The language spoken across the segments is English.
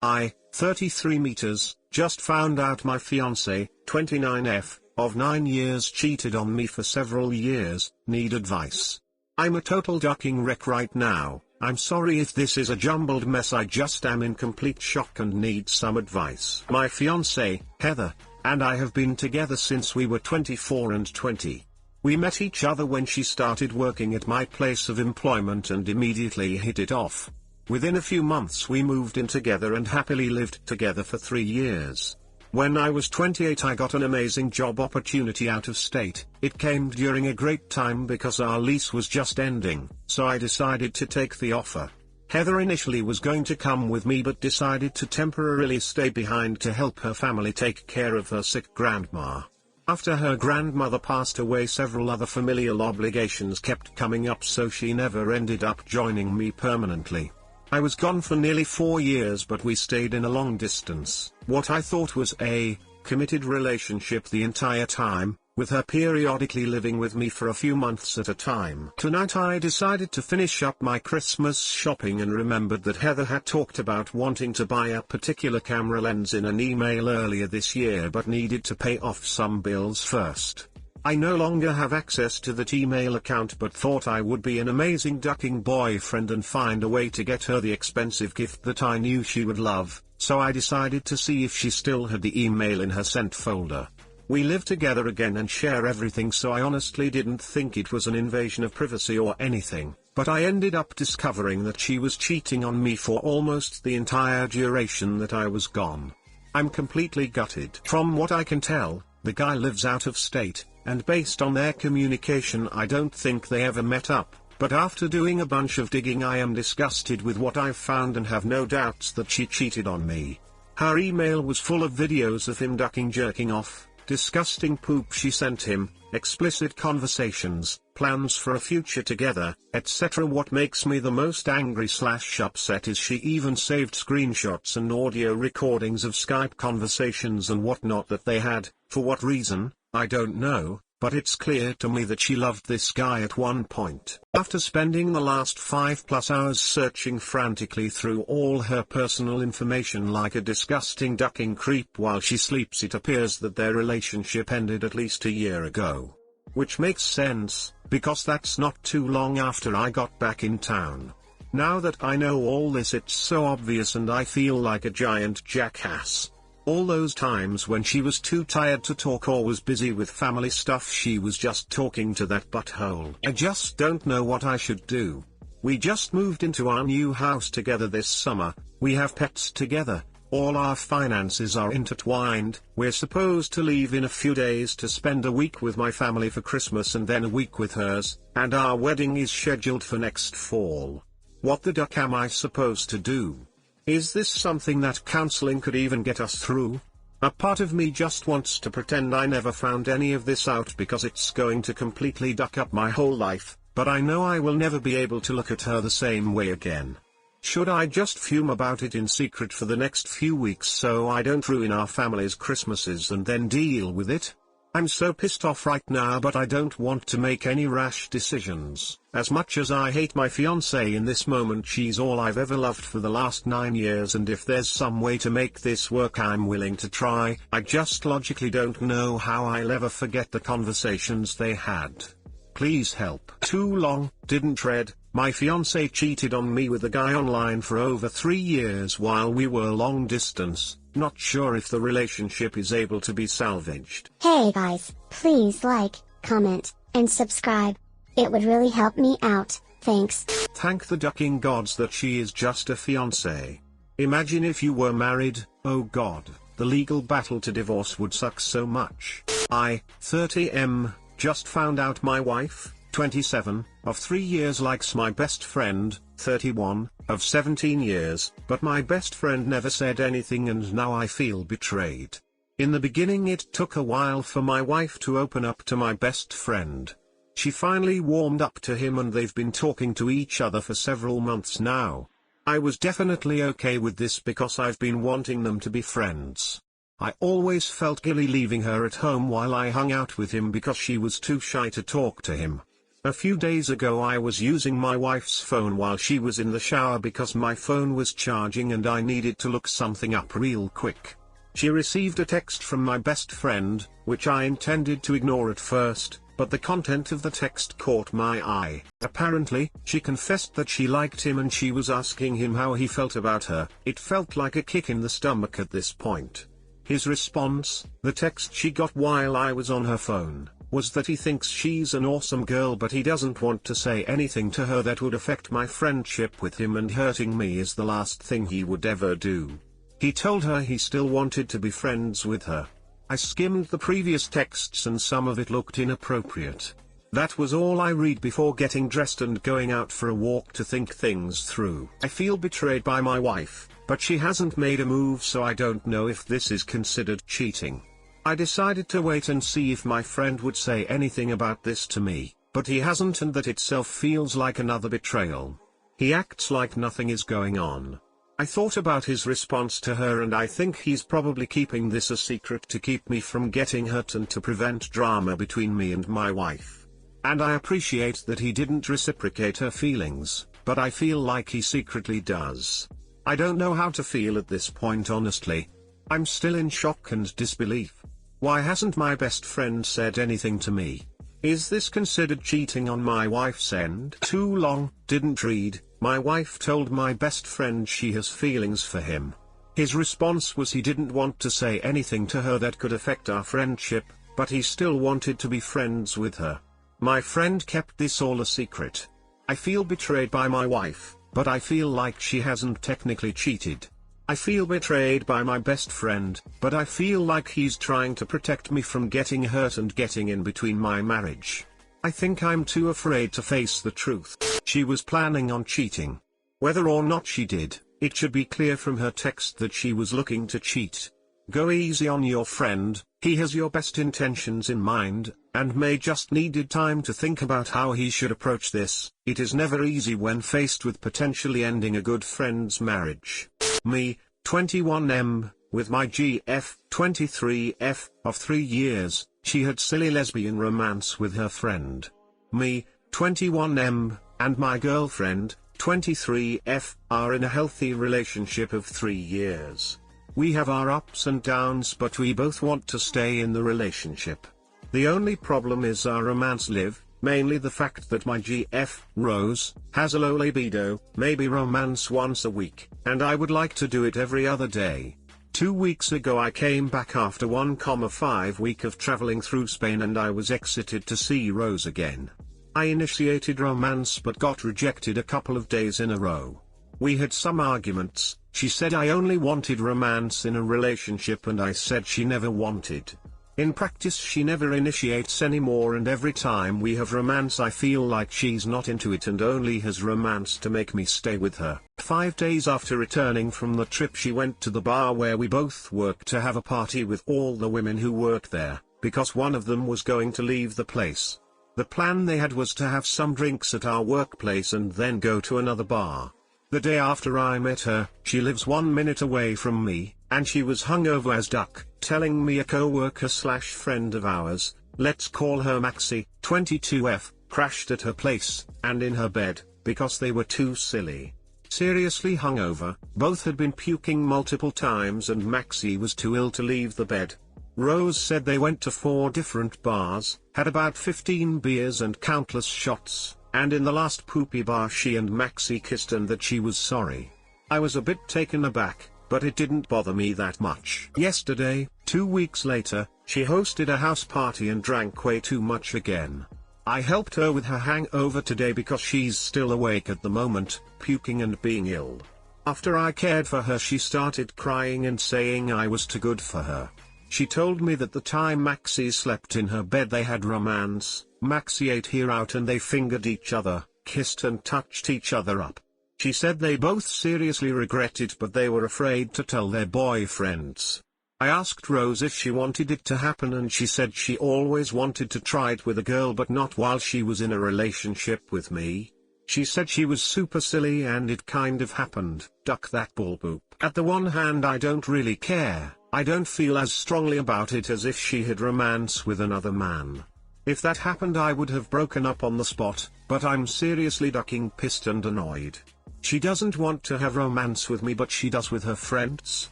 I, 33 meters, just found out my fiance, 29F, of 9 years cheated on me for several years, need advice. I'm a total ducking wreck right now. I'm sorry if this is a jumbled mess, I just am in complete shock and need some advice. My fiancée, Heather, and I have been together since we were 24 and 20. We met each other when she started working at my place of employment and immediately hit it off. Within a few months we moved in together and happily lived together for 3 years. When I was 28 I got an amazing job opportunity out of state. It came during a great time because our lease was just ending, so I decided to take the offer. Heather initially was going to come with me but decided to temporarily stay behind to help her family take care of her sick grandma. After her grandmother passed away, several other familial obligations kept coming up, so she never ended up joining me permanently. I was gone for nearly 4 years, but we stayed in a long distance, what I thought was a committed relationship the entire time, with her periodically living with me for a few months at a time. Tonight I decided to finish up my Christmas shopping and remembered that Heather had talked about wanting to buy a particular camera lens in an email earlier this year but needed to pay off some bills first. I no longer have access to that email account but thought I would be an amazing ducking boyfriend and find a way to get her the expensive gift that I knew she would love, so I decided to see if she still had the email in her sent folder. We live together again and share everything, so I honestly didn't think it was an invasion of privacy or anything, but I ended up discovering that she was cheating on me for almost the entire duration that I was gone. I'm completely gutted. From what I can tell, the guy lives out of state, and based on their communication I don't think they ever met up, but after doing a bunch of digging I am disgusted with what I've found and have no doubts that she cheated on me. Her email was full of videos of him ducking, jerking off, disgusting poop she sent him, explicit conversations, plans for a future together, etc. What makes me the most angry/upset is she even saved screenshots and audio recordings of Skype conversations and whatnot that they had. For what reason, I don't know, but it's clear to me that she loved this guy at one point. After spending the last 5+ hours searching frantically through all her personal information like a disgusting ducking creep while she sleeps, it appears that their relationship ended at least a year ago. Which makes sense, because that's not too long after I got back in town. Now that I know all this, it's so obvious and I feel like a giant jackass. All those times when she was too tired to talk or was busy with family stuff, she was just talking to that butthole. I just don't know what I should do. We just moved into our new house together this summer, we have pets together, all our finances are intertwined, we're supposed to leave in a few days to spend a week with my family for Christmas and then a week with hers, and our wedding is scheduled for next fall. What the duck am I supposed to do? Is this something that counseling could even get us through? A part of me just wants to pretend I never found any of this out because it's going to completely duck up my whole life, but I know I will never be able to look at her the same way again. Should I just fume about it in secret for the next few weeks so I don't ruin our family's Christmases and then deal with it? I'm so pissed off right now, but I don't want to make any rash decisions. As much as I hate my fiancée in this moment, she's all I've ever loved for the last 9 years, and if there's some way to make this work I'm willing to try. I just logically don't know how I'll ever forget the conversations they had. Please help. Too long, didn't read. My fiancé cheated on me with a guy online for over 3 years while we were long distance. Not sure if the relationship is able to be salvaged. Hey guys, please like, comment, and subscribe. It would really help me out, thanks. Thank the ducking gods that she is just a fiancé. Imagine if you were married, oh god, the legal battle to divorce would suck so much. I, 30M, just found out my wife, 27, of 3 years likes my best friend, 31, of 17 years, but my best friend never said anything and now I feel betrayed. In the beginning it took a while for my wife to open up to my best friend. She finally warmed up to him and they've been talking to each other for several months now. I was definitely okay with this because I've been wanting them to be friends. I always felt guilty leaving her at home while I hung out with him because she was too shy to talk to him. A few days ago I was using my wife's phone while she was in the shower because my phone was charging and I needed to look something up real quick. She received a text from my best friend, which I intended to ignore at first, but the content of the text caught my eye. Apparently, she confessed that she liked him and she was asking him how he felt about her. It felt like a kick in the stomach at this point. His response, the text she got while I was on her phone, was that he thinks she's an awesome girl but he doesn't want to say anything to her that would affect my friendship with him, and hurting me is the last thing he would ever do. He told her he still wanted to be friends with her. I skimmed the previous texts and some of it looked inappropriate. That was all I read before getting dressed and going out for a walk to think things through. I feel betrayed by my wife, but she hasn't made a move, so I don't know if this is considered cheating. I decided to wait and see if my friend would say anything about this to me, but he hasn't, and that itself feels like another betrayal. He acts like nothing is going on. I thought about his response to her and I think he's probably keeping this a secret to keep me from getting hurt and to prevent drama between me and my wife. And I appreciate that he didn't reciprocate her feelings, but I feel like he secretly does. I don't know how to feel at this point, honestly. I'm still in shock and disbelief. Why hasn't my best friend said anything to me? Is this considered cheating on my wife's end? Too long, didn't read. My wife told my best friend she has feelings for him. His response was he didn't want to say anything to her that could affect our friendship, but he still wanted to be friends with her. My friend kept this all a secret. I feel betrayed by my wife, but I feel like she hasn't technically cheated. I feel betrayed by my best friend, but I feel like he's trying to protect me from getting hurt and getting in between my marriage. I think I'm too afraid to face the truth. She was planning on cheating. Whether or not she did, it should be clear from her text that she was looking to cheat. Go easy on your friend, he has your best intentions in mind, and may just needed time to think about how he should approach this. It is never easy when faced with potentially ending a good friend's marriage. Me, 21M, with my GF, 23F, of 3 years, she had silly lesbian romance with her friend. Me, 21M, and my girlfriend, 23F, are in a healthy relationship of 3 years. We have our ups and downs, but we both want to stay in the relationship. The only problem is our romance live, mainly the fact that my GF, Rose, has a low libido, maybe romance once a week, and I would like to do it every other day. 2 weeks ago I came back after 1,5 week of traveling through Spain and I was excited to see Rose again. I initiated romance but got rejected a couple of days in a row. We had some arguments. She said I only wanted romance in a relationship and I said she never wanted. In practice she never initiates anymore, and every time we have romance I feel like she's not into it and only has romance to make me stay with her. 5 days after returning from the trip she went to the bar where we both work to have a party with all the women who work there, because one of them was going to leave the place. The plan they had was to have some drinks at our workplace and then go to another bar. The day after I met her, she lives 1 minute away from me, and she was hungover as duck, telling me a co-worker/friend of ours, let's call her Maxi, 22F, crashed at her place, and in her bed, because they were too silly. Seriously hungover, both had been puking multiple times and Maxi was too ill to leave the bed. Rose said they went to 4 different bars, had about 15 beers and countless shots, and in the last poopy bar she and Maxi kissed and that she was sorry. I was a bit taken aback, but it didn't bother me that much. Yesterday, 2 weeks later, she hosted a house party and drank way too much again. I helped her with her hangover today because she's still awake at the moment, puking and being ill. After I cared for her she started crying and saying I was too good for her. She told me that the time Maxi slept in her bed they had romance, Maxi ate her out and they fingered each other, kissed and touched each other up. She said they both seriously regret it but they were afraid to tell their boyfriends. I asked Rose if she wanted it to happen and she said she always wanted to try it with a girl but not while she was in a relationship with me. She said she was super silly and it kind of happened. Duck that bull poop. At the one hand I don't really care, I don't feel as strongly about it as if she had romance with another man. If that happened I would have broken up on the spot, but I'm seriously ducking, pissed and annoyed. She doesn't want to have romance with me but she does with her friends.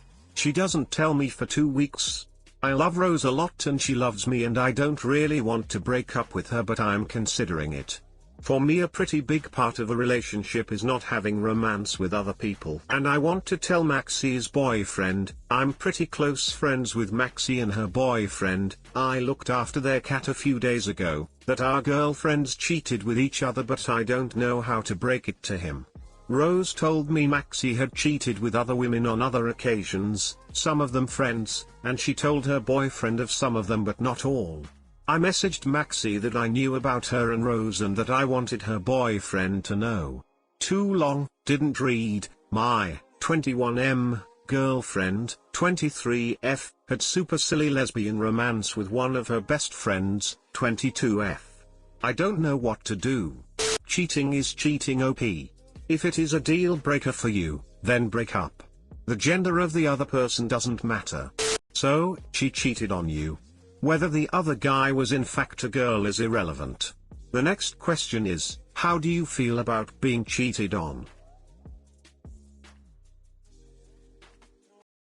She doesn't tell me for 2 weeks. I love Rose a lot and she loves me and I don't really want to break up with her but I'm considering it. For me a pretty big part of a relationship is not having romance with other people. And I want to tell Maxie's boyfriend, I'm pretty close friends with Maxie and her boyfriend, I looked after their cat a few days ago, that our girlfriends cheated with each other but I don't know how to break it to him. Rose told me Maxie had cheated with other women on other occasions, some of them friends, and she told her boyfriend of some of them but not all. I messaged Maxie that I knew about her and Rose and that I wanted her boyfriend to know. Too long, didn't read. My 21M girlfriend, 23F, had super silly lesbian romance with one of her best friends, 22F. I don't know what to do. Cheating is cheating OP. If it is a deal breaker for you, then break up. The gender of the other person doesn't matter. So, she cheated on you. Whether the other guy was in fact a girl is irrelevant. The next question is, how do you feel about being cheated on?